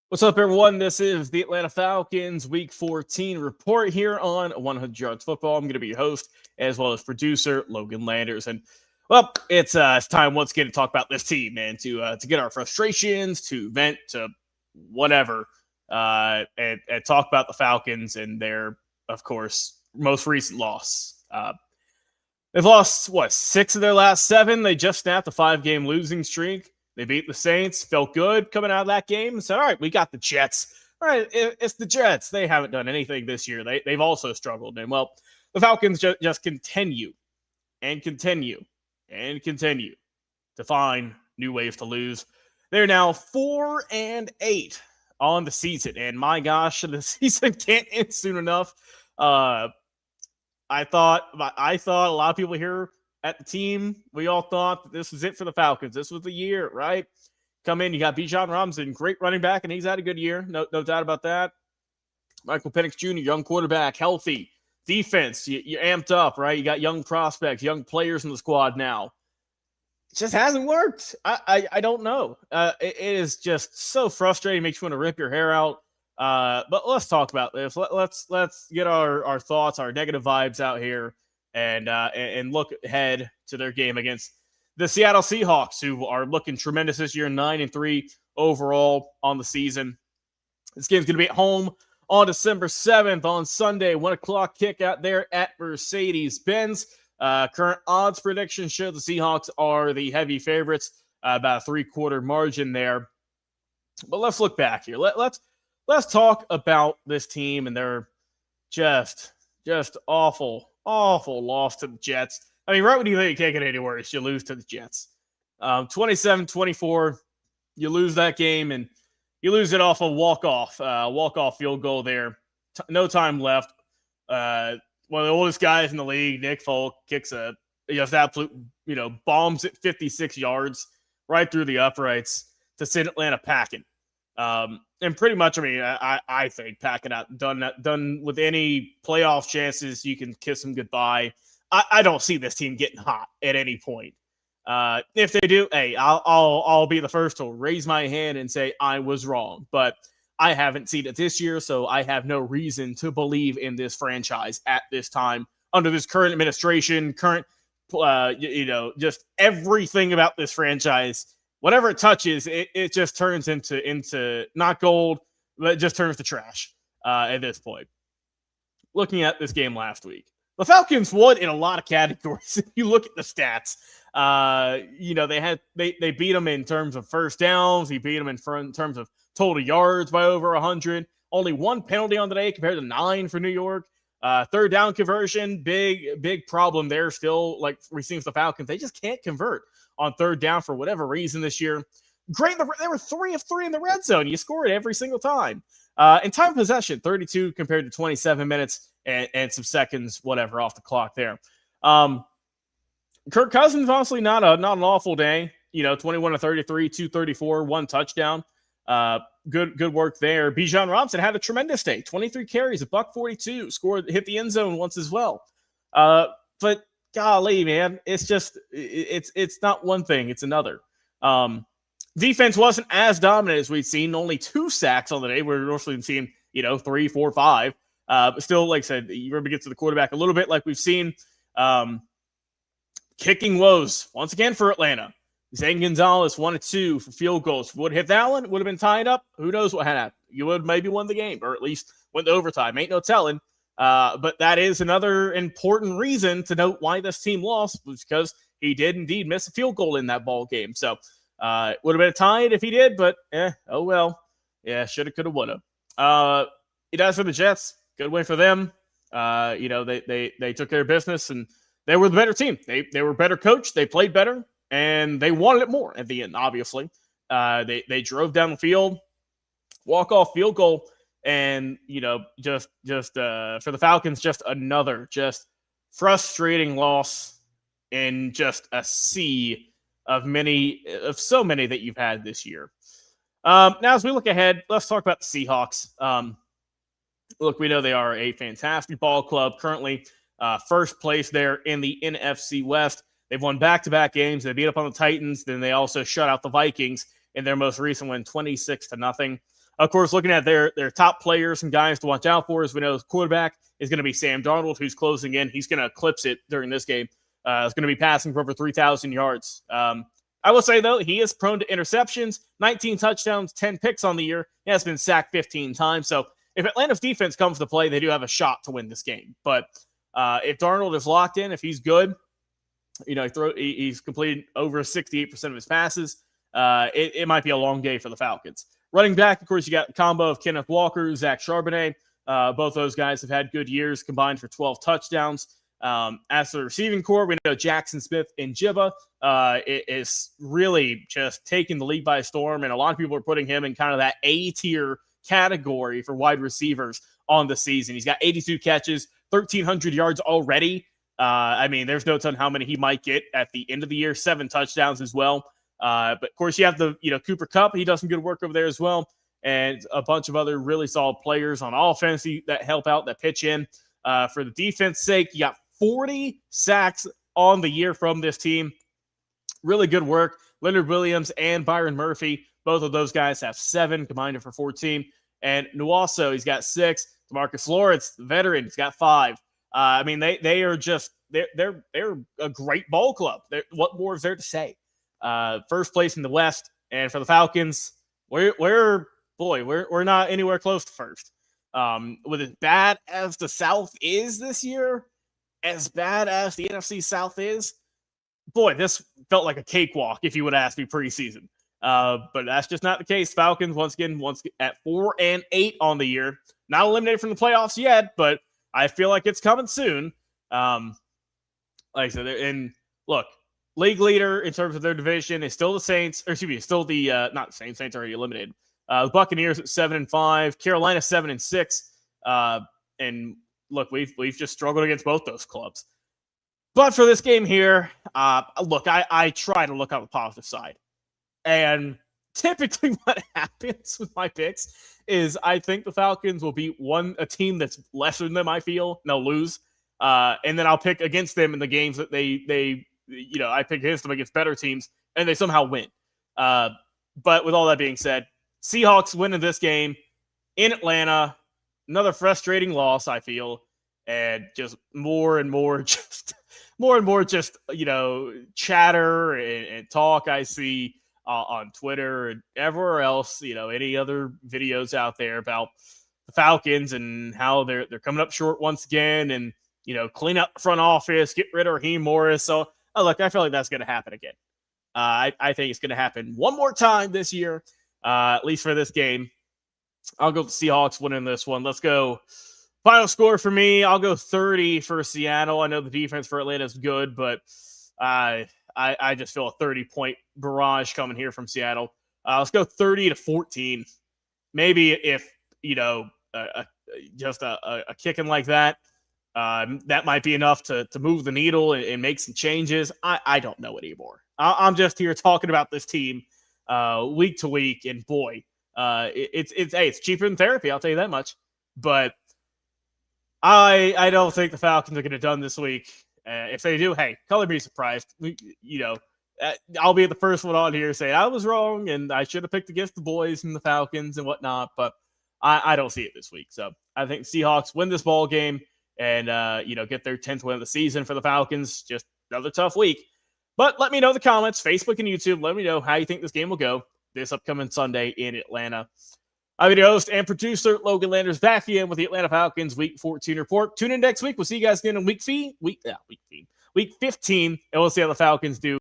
What's up, everyone? This is the Atlanta Falcons Week 14 report here on 100 Yards Football. I'm going to be your host as well as producer Logan Landers, and well, it's time once again to talk about this team, man. To get our frustrations, to vent, to whatever, and talk about the Falcons and their, of course, most recent loss. They've lost what 6 of their last 7. They just snapped a 5-game losing streak. They beat the Saints, felt good coming out of that game, and said, all right, we got the Jets. All right, it's the Jets. They haven't done anything this year. They've also struggled. And, well, the Falcons just continue and continue and continue to find new ways to lose. They're now 4-8 on the season. And, my gosh, the season can't end soon enough. I thought a lot of people here at the team, we all thought that this was it for the Falcons. This was the year, right? Come in, you got Bijan Robinson, great running back, and he's had a good year. No doubt about that. Michael Penix Jr., young quarterback, healthy. Defense, you're amped up, right? You got young prospects, young players in the squad now. It just hasn't worked. I don't know. It is just so frustrating. Makes you want to rip your hair out. But let's talk about this. Let's get our thoughts, our negative vibes out here. And look ahead to their game against the Seattle Seahawks, who are looking tremendous this year, 9-3 overall on the season. This game's going to be at home on December 7th on Sunday, 1 o'clock kick out there at Mercedes-Benz. Current odds prediction show the Seahawks are the heavy favorites, about a 3-quarter margin there. But let's look back here. Let's talk about this team and their just awful loss to the Jets. I mean, right when you think you can't get any worse, you lose to the Jets. 27-24, you lose that game, and you lose it off a walk-off field goal there. No time left. One of the oldest guys in the league, Nick Folk, kicks absolute, bombs it 56 yards right through the uprights to send Atlanta packing. And pretty much, I mean, I think packing out, done with any playoff chances, you can kiss them goodbye. I don't see this team getting hot at any point. If they do, hey, I'll be the first to raise my hand and say I was wrong. But I haven't seen it this year, so I have no reason to believe in this franchise at this time under this current administration, just everything about this franchise. Whatever it touches, it just turns into not gold, but it just turns to trash at this point. Looking at this game last week, the Falcons won in a lot of categories. If you look at the stats, they beat them in terms of first downs. He beat them in terms of total yards by over 100. Only 1 penalty on the day compared to 9 for New York. Third down conversion, big problem there still. Like we've seen with the Falcons, they just can't convert on third down for whatever reason this year. Great, they were 3 of 3 in the red zone. You scored every single time. In time of possession, 32 compared to 27 minutes and some seconds, whatever, off the clock there. Kirk Cousins, honestly, not an awful day. 21 of 33, 234, 1 touchdown. Good work there. Bijan Robinson had a tremendous day. 23 carries, $142, hit the end zone once as well. But golly, man, it's just it's not one thing, it's another. Defense wasn't as dominant as we've seen. Only 2 sacks on the day. We're normally seeing 3, 4, 5. But still, like I said, you remember get to the quarterback a little bit, like we've seen. Kicking woes once again for Atlanta. Zane Gonzalez 1 of 2 for field goals. Would hit that one, would have been tied up. Who knows what had happened? You would have maybe won the game, or at least went to overtime. Ain't no telling. But that is another important reason to note why this team lost, was because he did indeed miss a field goal in that ball game. So it would have been tied if he did, but oh well. Yeah, shoulda, coulda, woulda. As for the Jets, good win for them. They took care of business, and they were the better team. They were better coached. They played better, and they wanted it more at the end, obviously. They drove down the field, walk-off field goal, and, just for the Falcons, just another frustrating loss in just a sea of so many that you've had this year. Now, as we look ahead, let's talk about the Seahawks. Look, we know they are a fantastic ball club, currently first place there in the NFC West. They've won back-to-back games. They beat up on the Titans. Then they also shut out the Vikings in their most recent win, 26-0. Of course, looking at their top players and guys to watch out for, as we know, the quarterback is going to be Sam Darnold, who's closing in. He's going to eclipse it during this game. He's going to be passing for over 3,000 yards. I will say, though, he is prone to interceptions, 19 touchdowns, 10 picks on the year. He has been sacked 15 times. So if Atlanta's defense comes to play, they do have a shot to win this game. But if Darnold is locked in, if he's good, he's completed over 68% of his passes, it might be a long day for the Falcons. Running back, of course, you got a combo of Kenneth Walker, Zach Charbonnet. Both those guys have had good years, combined for 12 touchdowns. As for the receiving core, we know Jackson Smith and Jibba is really just taking the league by storm, and a lot of people are putting him in kind of that A-tier category for wide receivers on the season. He's got 82 catches, 1,300 yards already. There's no telling how many he might get at the end of the year, 7 touchdowns as well. But of course, you have the Cooper Kupp. He does some good work over there as well, and a bunch of other really solid players on offense that help out, that pitch in. For the defense sake, you got 40 sacks on the year from this team. Really good work. Leonard Williams and Byron Murphy, both of those guys have 7, combined for 14. And Nuaso, he's got 6. DeMarcus Lawrence, the veteran, he's got 5. They are just they're a great ball club. What more is there to say? First place in the West, and for the Falcons, we're not anywhere close to first. With as bad as the South is this year, as bad as the NFC South is, this felt like a cakewalk if you would ask me preseason. But that's just not the case. Falcons once again at 4-8 on the year, not eliminated from the playoffs yet, but I feel like it's coming soon. Like I said, and look, league leader in terms of their division is still the Saints, or excuse me, still the not the Saints. Saints already eliminated. The Buccaneers at 7-5, Carolina 7-6, and look, we've just struggled against both those clubs. But for this game here, I try to look on the positive side, and typically what happens with my picks is I think the Falcons will beat a team that's lesser than them. I feel, and they'll lose, and then I'll pick against them in the games that I pick against them against better teams, and they somehow win. But with all that being said, Seahawks winning this game in Atlanta, another frustrating loss, I feel, and just more and more chatter and talk I see on Twitter and everywhere else, any other videos out there about the Falcons and how they're coming up short once again, and clean up the front office, get rid of Raheem Morris. So look, I feel like that's going to happen again. I think it's going to happen one more time this year, at least for this game. I'll go with the Seahawks winning this one. Let's go. Final score for me, I'll go 30 for Seattle. I know the defense for Atlanta is good, but I just feel a 30-point barrage coming here from Seattle. Let's go 30-14. Maybe if, just a kicking like that, that might be enough to move the needle and make some changes. I don't know anymore. I'm just here talking about this team week to week, and boy, it's cheaper than therapy. I'll tell you that much. But I don't think the Falcons are going to done this week. If they do, hey, color me surprised. I'll be the first one on here saying I was wrong and I should have picked against the boys and the Falcons and whatnot. But I don't see it this week. So I think Seahawks win this ball game and get their 10th win of the season for the Falcons. Just another tough week. But let me know in the comments, Facebook and YouTube. Let me know how you think this game will go this upcoming Sunday in Atlanta. I'm your host and producer, Logan Landers, back again with the Atlanta Falcons Week 14 report. Tune in next week. We'll see you guys again in Week 15, and we'll see how the Falcons do